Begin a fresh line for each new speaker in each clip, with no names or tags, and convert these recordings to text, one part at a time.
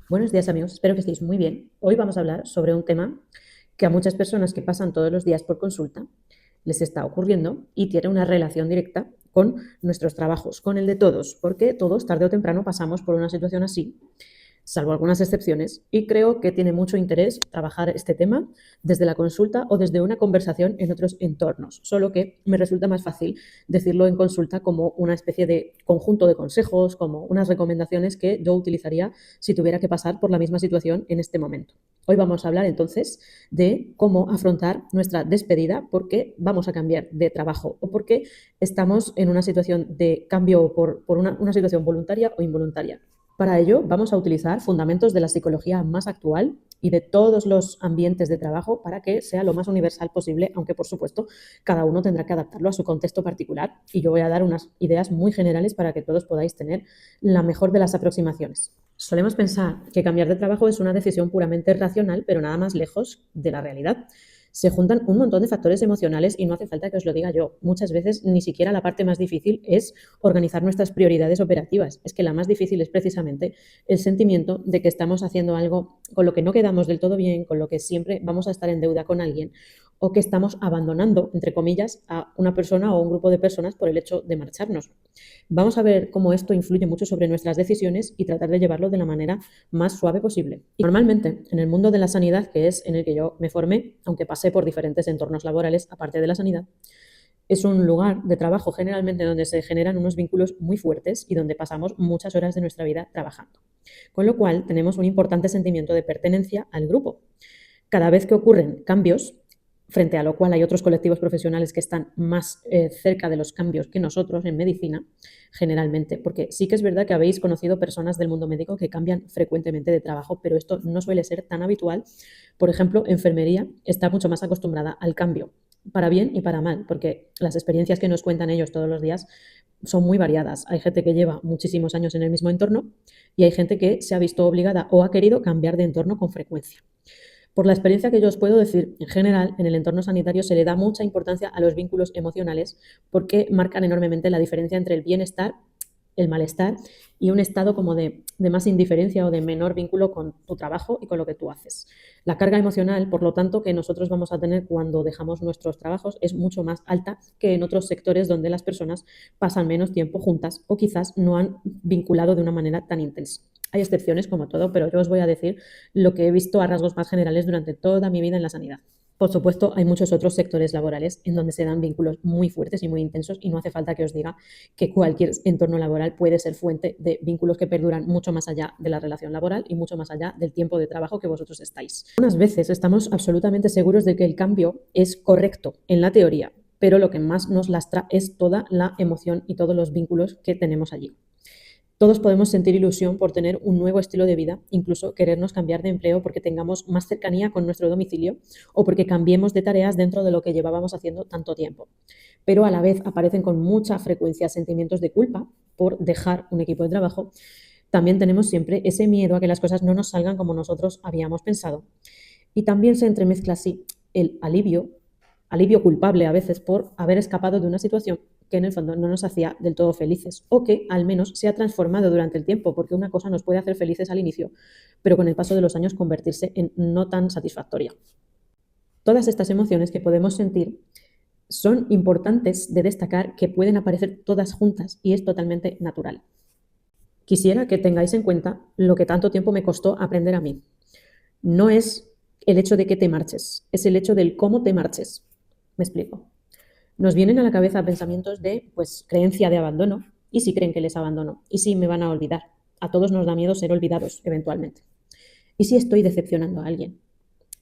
Buenos días amigos, espero que estéis muy bien. Hoy vamos a hablar sobre un tema que a muchas personas que pasan todos los días por consulta les está ocurriendo y tiene una relación directa con nuestros trabajos, con el de todos, porque todos tarde o temprano pasamos por una situación así, salvo algunas excepciones, y creo que tiene mucho interés trabajar este tema desde la consulta o desde una conversación en otros entornos, solo que me resulta más fácil decirlo en consulta como una especie de conjunto de consejos, como unas recomendaciones que yo utilizaría si tuviera que pasar por la misma situación en este momento. Hoy vamos a hablar entonces de cómo afrontar nuestra despedida porque vamos a cambiar de trabajo o porque estamos en una situación de cambio por una situación voluntaria o involuntaria. Para ello, vamos a utilizar fundamentos de la psicología más actual y de todos los ambientes de trabajo para que sea lo más universal posible, aunque por supuesto cada uno tendrá que adaptarlo a su contexto particular y yo voy a dar unas ideas muy generales para que todos podáis tener la mejor de las aproximaciones. Solemos pensar que cambiar de trabajo es una decisión puramente racional, pero nada más lejos de la realidad. Se juntan un montón de factores emocionales y no hace falta que os lo diga yo. Muchas veces ni siquiera la parte más difícil es organizar nuestras prioridades operativas. Es que la más difícil es precisamente el sentimiento de que estamos haciendo algo con lo que no quedamos del todo bien, con lo que siempre vamos a estar en deuda con alguien o que estamos abandonando, entre comillas, a una persona o un grupo de personas por el hecho de marcharnos. Vamos a ver cómo esto influye mucho sobre nuestras decisiones y tratar de llevarlo de la manera más suave posible. Y normalmente, en el mundo de la sanidad, que es en el que yo me formé, aunque pasé por diferentes entornos laborales aparte de la sanidad, es un lugar de trabajo generalmente donde se generan unos vínculos muy fuertes y donde pasamos muchas horas de nuestra vida trabajando. Con lo cual tenemos un importante sentimiento de pertenencia al grupo. Cada vez que ocurren cambios, frente a lo cual hay otros colectivos profesionales que están más cerca de los cambios que nosotros en medicina, generalmente, porque sí que es verdad que habéis conocido personas del mundo médico que cambian frecuentemente de trabajo, pero esto no suele ser tan habitual. Por ejemplo, enfermería está mucho más acostumbrada al cambio, para bien y para mal, porque las experiencias que nos cuentan ellos todos los días son muy variadas. Hay gente que lleva muchísimos años en el mismo entorno y hay gente que se ha visto obligada o ha querido cambiar de entorno con frecuencia. Por la experiencia que yo os puedo decir, en general, en el entorno sanitario se le da mucha importancia a los vínculos emocionales porque marcan enormemente la diferencia entre el bienestar, el malestar y un estado como de más indiferencia o de menor vínculo con tu trabajo y con lo que tú haces. La carga emocional, por lo tanto, que nosotros vamos a tener cuando dejamos nuestros trabajos es mucho más alta que en otros sectores donde las personas pasan menos tiempo juntas o quizás no han vinculado de una manera tan intensa. Hay excepciones como todo, pero yo os voy a decir lo que he visto a rasgos más generales durante toda mi vida en la sanidad. Por supuesto, hay muchos otros sectores laborales en donde se dan vínculos muy fuertes y muy intensos y no hace falta que os diga que cualquier entorno laboral puede ser fuente de vínculos que perduran mucho más allá de la relación laboral y mucho más allá del tiempo de trabajo que vosotros estáis. Unas veces estamos absolutamente seguros de que el cambio es correcto en la teoría, pero lo que más nos lastra es toda la emoción y todos los vínculos que tenemos allí. Todos podemos sentir ilusión por tener un nuevo estilo de vida, incluso querernos cambiar de empleo porque tengamos más cercanía con nuestro domicilio o porque cambiemos de tareas dentro de lo que llevábamos haciendo tanto tiempo. Pero a la vez aparecen con mucha frecuencia sentimientos de culpa por dejar un equipo de trabajo. También tenemos siempre ese miedo a que las cosas no nos salgan como nosotros habíamos pensado. Y también se entremezcla así el alivio culpable a veces por haber escapado de una situación que en el fondo no nos hacía del todo felices o que al menos se ha transformado durante el tiempo, porque una cosa nos puede hacer felices al inicio, pero con el paso de los años convertirse en no tan satisfactoria. Todas estas emociones que podemos sentir son importantes de destacar que pueden aparecer todas juntas y es totalmente natural. Quisiera que tengáis en cuenta lo que tanto tiempo me costó aprender a mí. No es el hecho de que te marches, es el hecho del cómo te marches. Me explico. Nos vienen a la cabeza pensamientos de, pues, creencia de abandono. ¿Y si creen que les abandono? ¿Y si me van a olvidar? A todos nos da miedo ser olvidados, eventualmente. ¿Y si estoy decepcionando a alguien?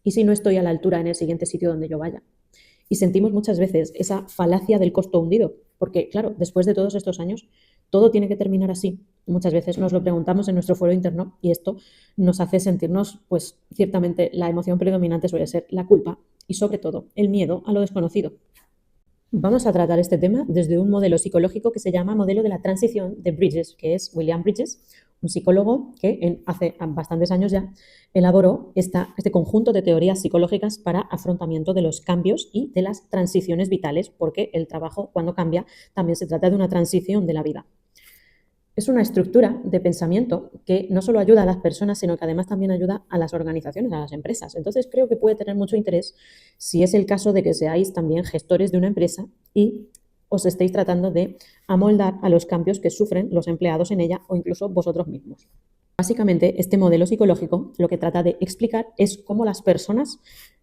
¿Y si no estoy a la altura en el siguiente sitio donde yo vaya? Y sentimos muchas veces esa falacia del costo hundido, porque, claro, después de todos estos años, todo tiene que terminar así. Muchas veces nos lo preguntamos en nuestro fuero interno y esto nos hace sentirnos, pues, ciertamente la emoción predominante suele ser la culpa y, sobre todo, el miedo a lo desconocido. Vamos a tratar este tema desde un modelo psicológico que se llama modelo de la transición de Bridges, que es William Bridges, un psicólogo que hace bastantes años ya elaboró este conjunto de teorías psicológicas para afrontamiento de los cambios y de las transiciones vitales, porque el trabajo, cuando cambia, también se trata de una transición de la vida. Es una estructura de pensamiento que no solo ayuda a las personas, sino que además también ayuda a las organizaciones, a las empresas. Entonces creo que puede tener mucho interés si es el caso de que seáis también gestores de una empresa y os estéis tratando de amoldar a los cambios que sufren los empleados en ella o incluso vosotros mismos. Básicamente, este modelo psicológico lo que trata de explicar es cómo las personas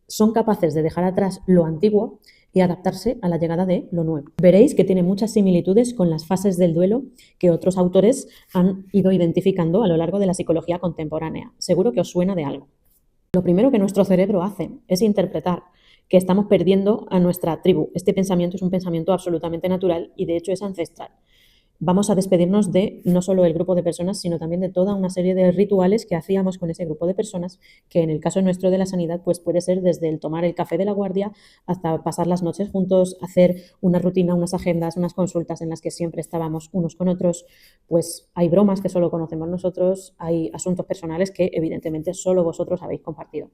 son capaces de dejar atrás lo antiguo y adaptarse a la llegada de lo nuevo. Veréis que tiene muchas similitudes con las fases del duelo que otros autores han ido identificando a lo largo de la psicología contemporánea. Seguro que os suena de algo. Lo primero que nuestro cerebro hace es interpretar que estamos perdiendo a nuestra tribu. Este pensamiento es un pensamiento absolutamente natural y de hecho es ancestral. Vamos a despedirnos de no solo el grupo de personas, sino también de toda una serie de rituales que hacíamos con ese grupo de personas, que en el caso nuestro de la sanidad, pues puede ser desde el tomar el café de la guardia hasta pasar las noches juntos, hacer una rutina, unas agendas, unas consultas en las que siempre estábamos unos con otros. Pues hay bromas que solo conocemos nosotros, hay asuntos personales que evidentemente solo vosotros habéis compartido.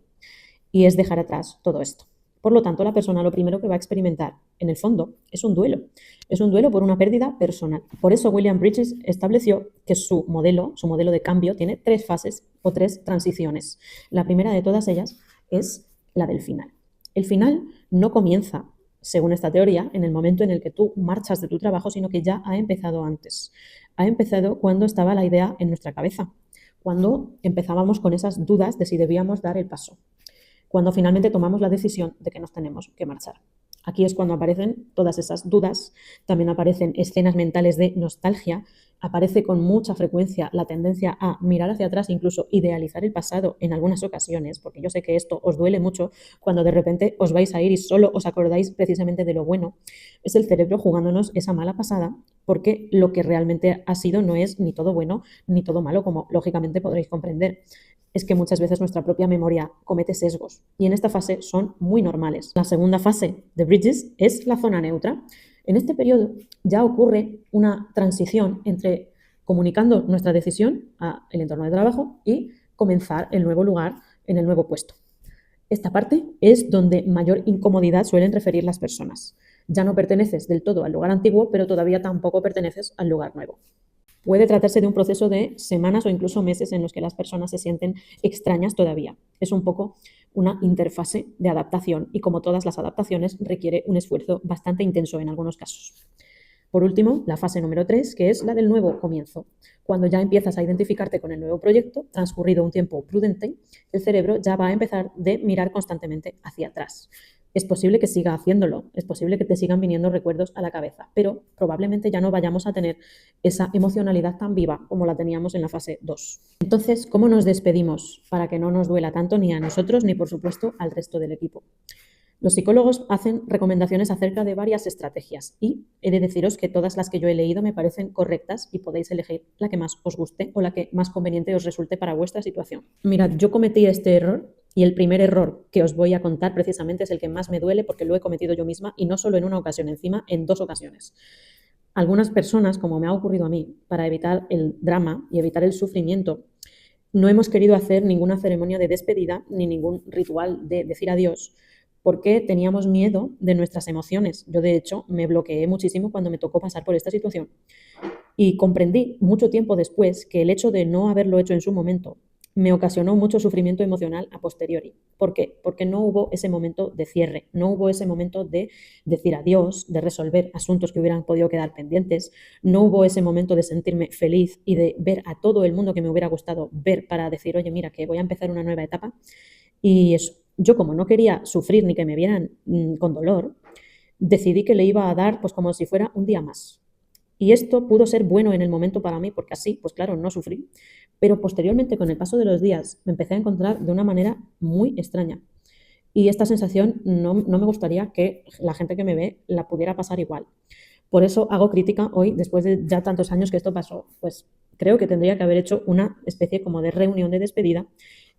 Y es dejar atrás todo esto. Por lo tanto, la persona lo primero que va a experimentar, en el fondo, es un duelo. Es un duelo por una pérdida personal. Por eso William Bridges estableció que su modelo de cambio, tiene 3 fases o 3 transiciones. La primera de todas ellas es la del final. El final no comienza, según esta teoría, en el momento en el que tú marchas de tu trabajo, sino que ya ha empezado antes. Ha empezado cuando estaba la idea en nuestra cabeza, cuando empezábamos con esas dudas de si debíamos dar el paso, cuando finalmente tomamos la decisión de que nos tenemos que marchar. Aquí es cuando aparecen todas esas dudas, también aparecen escenas mentales de nostalgia, aparece con mucha frecuencia la tendencia a mirar hacia atrás, incluso idealizar el pasado en algunas ocasiones, porque yo sé que esto os duele mucho cuando de repente os vais a ir y solo os acordáis precisamente de lo bueno. Es el cerebro jugándonos esa mala pasada, porque lo que realmente ha sido no es ni todo bueno ni todo malo, como lógicamente podréis comprender. Es que muchas veces nuestra propia memoria comete sesgos y en esta fase son muy normales. La segunda fase de Bridges es la zona neutra. En este periodo ya ocurre una transición entre comunicando nuestra decisión al entorno de trabajo y comenzar el nuevo lugar en el nuevo puesto. Esta parte es donde mayor incomodidad suelen referir las personas. Ya no perteneces del todo al lugar antiguo, pero todavía tampoco perteneces al lugar nuevo. Puede tratarse de un proceso de semanas o incluso meses en los que las personas se sienten extrañas todavía. Es un poco una interfase de adaptación y, como todas las adaptaciones, requiere un esfuerzo bastante intenso en algunos casos. Por último, la fase número 3, que es la del nuevo comienzo. Cuando ya empiezas a identificarte con el nuevo proyecto, transcurrido un tiempo prudente, el cerebro ya va a empezar de mirar constantemente hacia atrás. Es posible que siga haciéndolo, es posible que te sigan viniendo recuerdos a la cabeza, pero probablemente ya no vayamos a tener esa emocionalidad tan viva como la teníamos en la fase 2. Entonces, ¿cómo nos despedimos para que no nos duela tanto ni a nosotros ni, por supuesto, al resto del equipo? Los psicólogos hacen recomendaciones acerca de varias estrategias y he de deciros que todas las que yo he leído me parecen correctas y podéis elegir la que más os guste o la que más conveniente os resulte para vuestra situación. Mirad, yo cometí este error y el primer error que os voy a contar precisamente es el que más me duele porque lo he cometido yo misma y no solo en una ocasión, encima en 2 ocasiones. Algunas personas, como me ha ocurrido a mí, para evitar el drama y evitar el sufrimiento, no hemos querido hacer ninguna ceremonia de despedida ni ningún ritual de decir adiós porque teníamos miedo de nuestras emociones. Yo, de hecho, me bloqueé muchísimo cuando me tocó pasar por esta situación y comprendí mucho tiempo después que el hecho de no haberlo hecho en su momento me ocasionó mucho sufrimiento emocional a posteriori. ¿Por qué? Porque no hubo ese momento de cierre, no hubo ese momento de decir adiós, de resolver asuntos que hubieran podido quedar pendientes, no hubo ese momento de sentirme feliz y de ver a todo el mundo que me hubiera gustado ver para decir, oye, mira, que voy a empezar una nueva etapa. Y eso, yo como no quería sufrir ni que me vieran con dolor, decidí que le iba a dar pues como si fuera un día más. Y esto pudo ser bueno en el momento para mí, porque así, pues claro, no sufrí. Pero posteriormente, con el paso de los días, me empecé a encontrar de una manera muy extraña. Y esta sensación no me gustaría que la gente que me ve la pudiera pasar igual. Por eso hago crítica hoy, después de ya tantos años que esto pasó, pues creo que tendría que haber hecho una especie como de reunión de despedida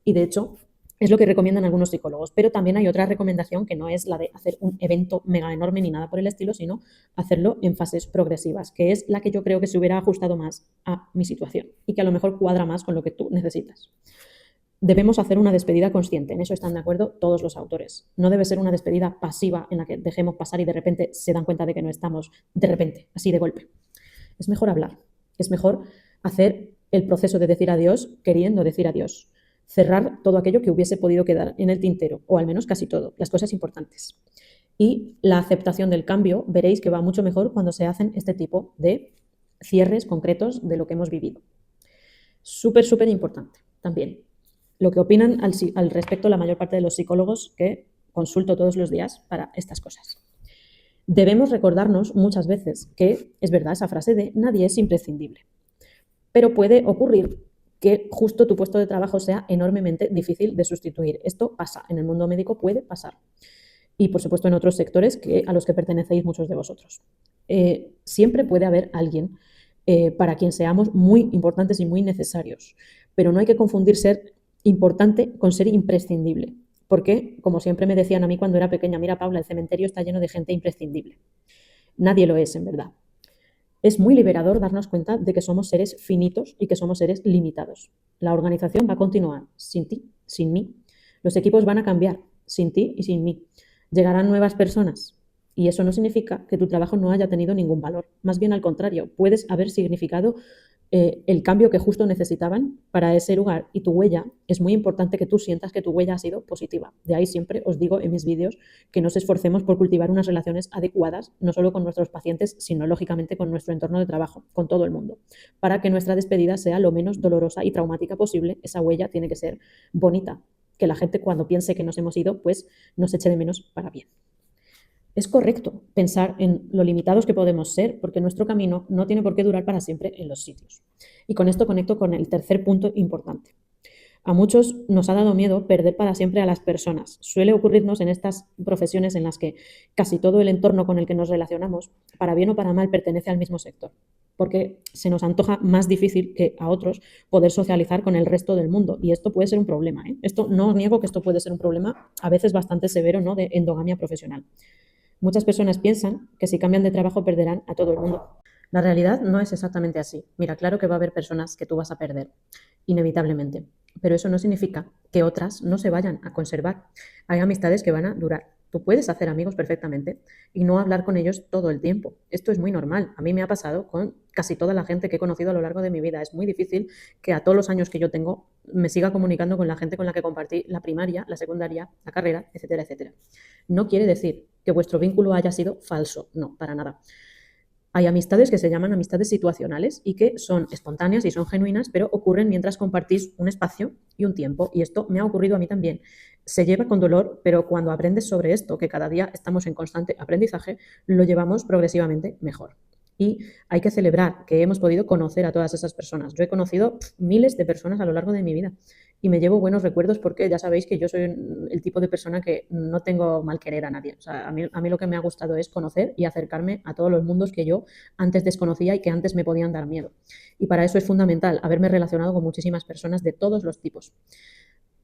y de hecho es lo que recomiendan algunos psicólogos, pero también hay otra recomendación que no es la de hacer un evento mega enorme ni nada por el estilo, sino hacerlo en fases progresivas, que es la que yo creo que se hubiera ajustado más a mi situación y que a lo mejor cuadra más con lo que tú necesitas. Debemos hacer una despedida consciente, en eso están de acuerdo todos los autores. No debe ser una despedida pasiva en la que dejemos pasar y de repente se dan cuenta de que no estamos, de repente, así de golpe. Es mejor hablar, es mejor hacer el proceso de decir adiós queriendo decir adiós, cerrar todo aquello que hubiese podido quedar en el tintero, o al menos casi todo, las cosas importantes. Y la aceptación del cambio, veréis que va mucho mejor cuando se hacen este tipo de cierres concretos de lo que hemos vivido. Súper, súper importante también. Lo que opinan al respecto la mayor parte de los psicólogos que consulto todos los días para estas cosas. Debemos recordarnos muchas veces que es verdad esa frase de nadie es imprescindible, pero puede ocurrir que justo tu puesto de trabajo sea enormemente difícil de sustituir. Esto pasa, en el mundo médico puede pasar. Y por supuesto en otros sectores a los que pertenecéis muchos de vosotros. Siempre puede haber alguien para quien seamos muy importantes y muy necesarios, pero no hay que confundir ser importante con ser imprescindible, porque, como siempre me decían a mí cuando era pequeña, mira Paula, el cementerio está lleno de gente imprescindible. Nadie lo es, en verdad. Es muy liberador darnos cuenta de que somos seres finitos y que somos seres limitados. La organización va a continuar sin ti, sin mí. Los equipos van a cambiar sin ti y sin mí. Llegarán nuevas personas y eso no significa que tu trabajo no haya tenido ningún valor. Más bien al contrario, puedes haber significado el cambio que justo necesitaban para ese lugar, y tu huella, es muy importante que tú sientas que tu huella ha sido positiva. De ahí siempre os digo en mis vídeos que nos esforcemos por cultivar unas relaciones adecuadas, no solo con nuestros pacientes, sino lógicamente con nuestro entorno de trabajo, con todo el mundo. Para que nuestra despedida sea lo menos dolorosa y traumática posible, esa huella tiene que ser bonita, que la gente cuando piense que nos hemos ido, pues nos eche de menos para bien. Es correcto pensar en lo limitados que podemos ser, porque nuestro camino no tiene por qué durar para siempre en los sitios. Y con esto conecto con el tercer punto importante. A muchos nos ha dado miedo perder para siempre a las personas. Suele ocurrirnos en estas profesiones en las que casi todo el entorno con el que nos relacionamos, para bien o para mal, pertenece al mismo sector, porque se nos antoja más difícil que a otros poder socializar con el resto del mundo. Y esto puede ser un problema, ¿eh? Esto no os niego que esto puede ser un problema a veces bastante severo, ¿no?, de endogamia profesional. Muchas personas piensan que si cambian de trabajo perderán a todo el mundo. La realidad no es exactamente así. Mira, claro que va a haber personas que tú vas a perder, inevitablemente, pero eso no significa que otras no se vayan a conservar. Hay amistades que van a durar. Tú puedes hacer amigos perfectamente y no hablar con ellos todo el tiempo. Esto es muy normal. A mí me ha pasado con casi toda la gente que he conocido a lo largo de mi vida. Es muy difícil que a todos los años que yo tengo me siga comunicando con la gente con la que compartí la primaria, la secundaria, la carrera, etcétera, etcétera. No quiere decir que vuestro vínculo haya sido falso. No, para nada. Hay amistades que se llaman amistades situacionales y que son espontáneas y son genuinas, pero ocurren mientras compartís un espacio y un tiempo. Y esto me ha ocurrido a mí también. Se lleva con dolor, pero cuando aprendes sobre esto, que cada día estamos en constante aprendizaje, lo llevamos progresivamente mejor. Y hay que celebrar que hemos podido conocer a todas esas personas. Yo he conocido miles de personas a lo largo de mi vida y me llevo buenos recuerdos porque ya sabéis que yo soy el tipo de persona que no tengo mal querer a nadie. O sea, a mí lo que me ha gustado es conocer y acercarme a todos los mundos que yo antes desconocía y que antes me podían dar miedo. Y para eso es fundamental haberme relacionado con muchísimas personas de todos los tipos.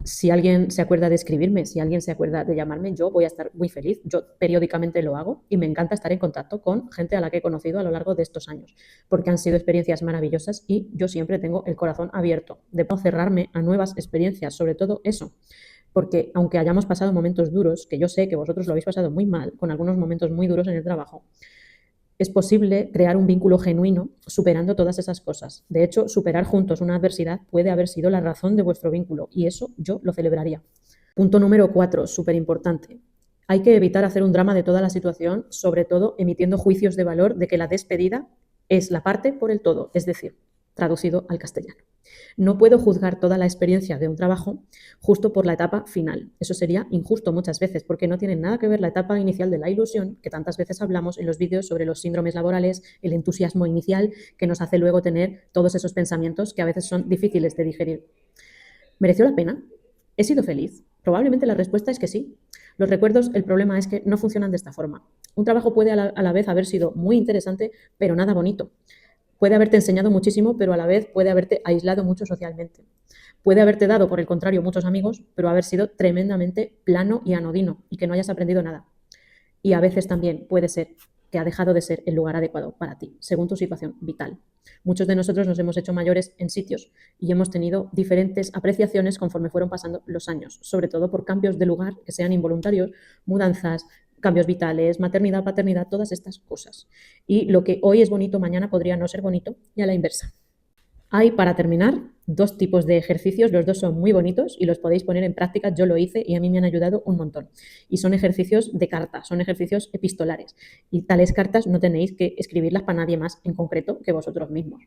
Si alguien se acuerda de escribirme, si alguien se acuerda de llamarme, yo voy a estar muy feliz. Yo periódicamente lo hago y me encanta estar en contacto con gente a la que he conocido a lo largo de estos años, porque han sido experiencias maravillosas y yo siempre tengo el corazón abierto de no cerrarme a nuevas experiencias, sobre todo eso. Porque aunque hayamos pasado momentos duros, que yo sé que vosotros lo habéis pasado muy mal, con algunos momentos muy duros en el trabajo, es posible crear un vínculo genuino superando todas esas cosas. De hecho, superar juntos una adversidad puede haber sido la razón de vuestro vínculo y eso yo lo celebraría. Punto número 4, súper importante. Hay que evitar hacer un drama de toda la situación, sobre todo emitiendo juicios de valor de que la despedida es la parte por el todo, es decir, traducido al castellano. No puedo juzgar toda la experiencia de un trabajo justo por la etapa final. Eso sería injusto muchas veces porque no tiene nada que ver la etapa inicial de la ilusión, que tantas veces hablamos en los vídeos sobre los síndromes laborales, el entusiasmo inicial que nos hace luego tener todos esos pensamientos que a veces son difíciles de digerir. ¿Mereció la pena? ¿He sido feliz? Probablemente la respuesta es que sí. Los recuerdos, el problema es que no funcionan de esta forma. Un trabajo puede a la vez haber sido muy interesante, pero nada bonito. Puede haberte enseñado muchísimo, pero a la vez puede haberte aislado mucho socialmente. Puede haberte dado, por el contrario, muchos amigos, pero haber sido tremendamente plano y anodino y que no hayas aprendido nada. Y a veces también puede ser que ha dejado de ser el lugar adecuado para ti, según tu situación vital. Muchos de nosotros nos hemos hecho mayores en sitios y hemos tenido diferentes apreciaciones conforme fueron pasando los años, sobre todo por cambios de lugar que sean involuntarios, mudanzas, cambios vitales, maternidad, paternidad, todas estas cosas. Y lo que hoy es bonito, mañana podría no ser bonito y a la inversa. Hay, para terminar, 2 tipos de ejercicios, los 2 son muy bonitos y los podéis poner en práctica. Yo lo hice y a mí me han ayudado un montón. Y son ejercicios de carta, son ejercicios epistolares. Y tales cartas no tenéis que escribirlas para nadie más en concreto que vosotros mismos.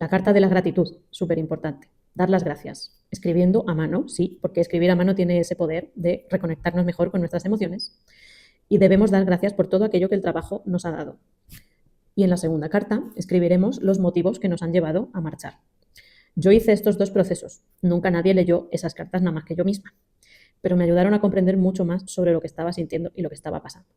La carta de la gratitud, súper importante. Dar las gracias. Escribiendo a mano, sí, porque escribir a mano tiene ese poder de reconectarnos mejor con nuestras emociones. Y debemos dar gracias por todo aquello que el trabajo nos ha dado. Y en la segunda carta escribiremos los motivos que nos han llevado a marchar. Yo hice estos 2 procesos. Nunca nadie leyó esas cartas nada más que yo misma, pero me ayudaron a comprender mucho más sobre lo que estaba sintiendo y lo que estaba pasando.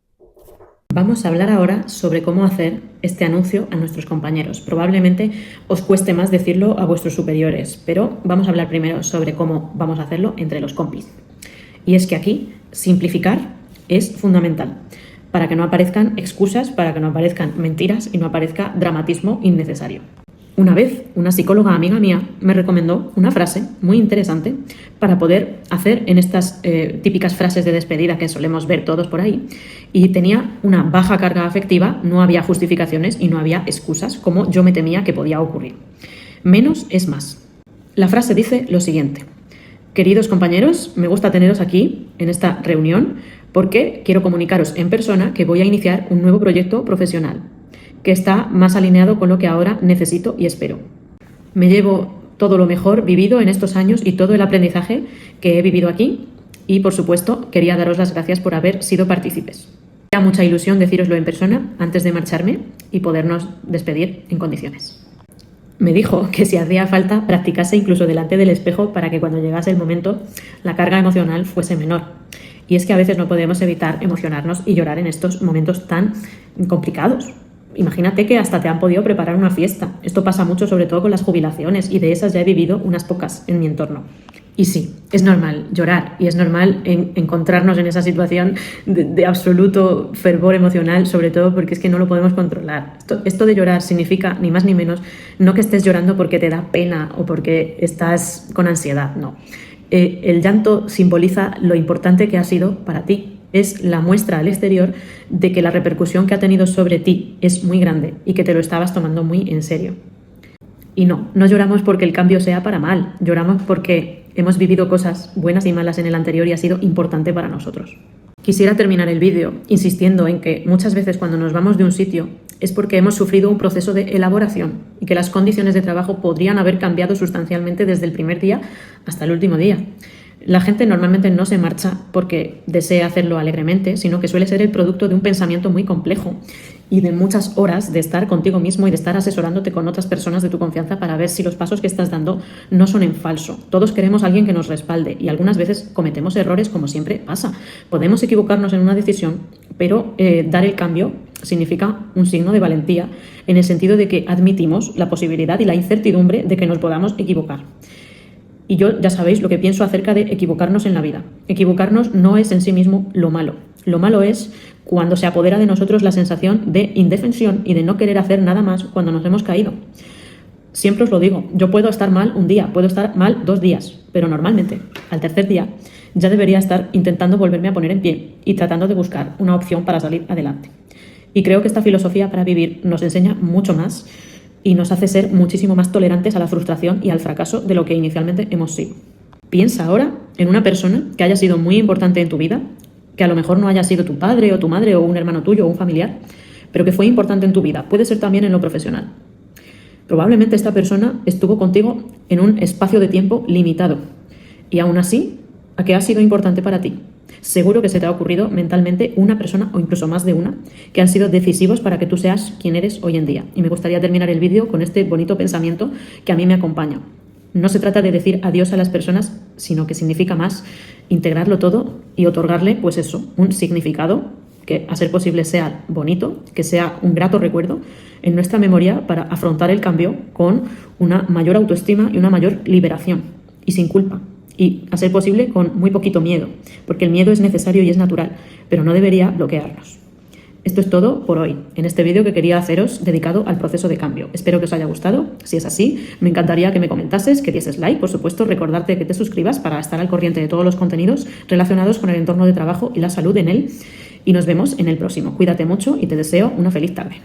Vamos a hablar ahora sobre cómo hacer este anuncio a nuestros compañeros. Probablemente os cueste más decirlo a vuestros superiores, pero vamos a hablar primero sobre cómo vamos a hacerlo entre los compis. Y es que aquí simplificar es fundamental, para que no aparezcan excusas, para que no aparezcan mentiras y no aparezca dramatismo innecesario. Una vez, una psicóloga amiga mía me recomendó una frase muy interesante para poder hacer en estas típicas frases de despedida que solemos ver todos por ahí, y tenía una baja carga afectiva, no había justificaciones y no había excusas, como yo me temía que podía ocurrir. Menos es más. La frase dice lo siguiente: queridos compañeros, me gusta teneros aquí en esta reunión porque quiero comunicaros en persona que voy a iniciar un nuevo proyecto profesional que está más alineado con lo que ahora necesito y espero. Me llevo todo lo mejor vivido en estos años y todo el aprendizaje que he vivido aquí y, por supuesto, quería daros las gracias por haber sido partícipes. Me da mucha ilusión decíroslo en persona antes de marcharme y podernos despedir en condiciones. Me dijo que si hacía falta practicase incluso delante del espejo para que cuando llegase el momento la carga emocional fuese menor. Y es que a veces no podemos evitar emocionarnos y llorar en estos momentos tan complicados. Imagínate que hasta te han podido preparar una fiesta. Esto pasa mucho, sobre todo con las jubilaciones, y de esas ya he vivido unas pocas en mi entorno. Y sí, es normal llorar y es normal encontrarnos en esa situación de absoluto fervor emocional, sobre todo porque es que no lo podemos controlar. Esto de llorar significa, ni más ni menos, no que estés llorando porque te da pena o porque estás con ansiedad, no. El llanto simboliza lo importante que ha sido para ti. Es la muestra al exterior de que la repercusión que ha tenido sobre ti es muy grande y que te lo estabas tomando muy en serio. Y no lloramos porque el cambio sea para mal, lloramos porque hemos vivido cosas buenas y malas en el anterior y ha sido importante para nosotros. Quisiera terminar el vídeo insistiendo en que muchas veces cuando nos vamos de un sitio es porque hemos sufrido un proceso de elaboración y que las condiciones de trabajo podrían haber cambiado sustancialmente desde el primer día hasta el último día. La gente normalmente no se marcha porque desea hacerlo alegremente, sino que suele ser el producto de un pensamiento muy complejo y de muchas horas de estar contigo mismo y de estar asesorándote con otras personas de tu confianza para ver si los pasos que estás dando no son en falso. Todos queremos a alguien que nos respalde y algunas veces cometemos errores, como siempre pasa. Podemos equivocarnos en una decisión, pero dar el cambio significa un signo de valentía en el sentido de que admitimos la posibilidad y la incertidumbre de que nos podamos equivocar. Y yo ya sabéis lo que pienso acerca de equivocarnos en la vida. Equivocarnos no es en sí mismo lo malo. Lo malo es cuando se apodera de nosotros la sensación de indefensión y de no querer hacer nada más cuando nos hemos caído. Siempre os lo digo, yo puedo estar mal un día, puedo estar mal 2 días, pero normalmente al tercer día ya debería estar intentando volverme a poner en pie y tratando de buscar una opción para salir adelante. Y creo que esta filosofía para vivir nos enseña mucho más y nos hace ser muchísimo más tolerantes a la frustración y al fracaso de lo que inicialmente hemos sido. Piensa ahora en una persona que haya sido muy importante en tu vida, que a lo mejor no haya sido tu padre o tu madre o un hermano tuyo o un familiar, pero que fue importante en tu vida. Puede ser también en lo profesional. Probablemente esta persona estuvo contigo en un espacio de tiempo limitado y aún así, ¿a qué ha sido importante para ti? Seguro que se te ha ocurrido mentalmente una persona o incluso más de una que han sido decisivos para que tú seas quien eres hoy en día. Y me gustaría terminar el vídeo con este bonito pensamiento que a mí me acompaña. No se trata de decir adiós a las personas, sino que significa más integrarlo todo y otorgarle, pues eso, un significado que a ser posible sea bonito, que sea un grato recuerdo en nuestra memoria para afrontar el cambio con una mayor autoestima y una mayor liberación y sin culpa. Y a ser posible con muy poquito miedo, porque el miedo es necesario y es natural, pero no debería bloquearnos. Esto es todo por hoy, en este vídeo que quería haceros dedicado al proceso de cambio. Espero que os haya gustado. Si es así, me encantaría que me comentases, que dieses like, por supuesto, recordarte que te suscribas para estar al corriente de todos los contenidos relacionados con el entorno de trabajo y la salud en él. Y nos vemos en el próximo. Cuídate mucho y te deseo una feliz tarde.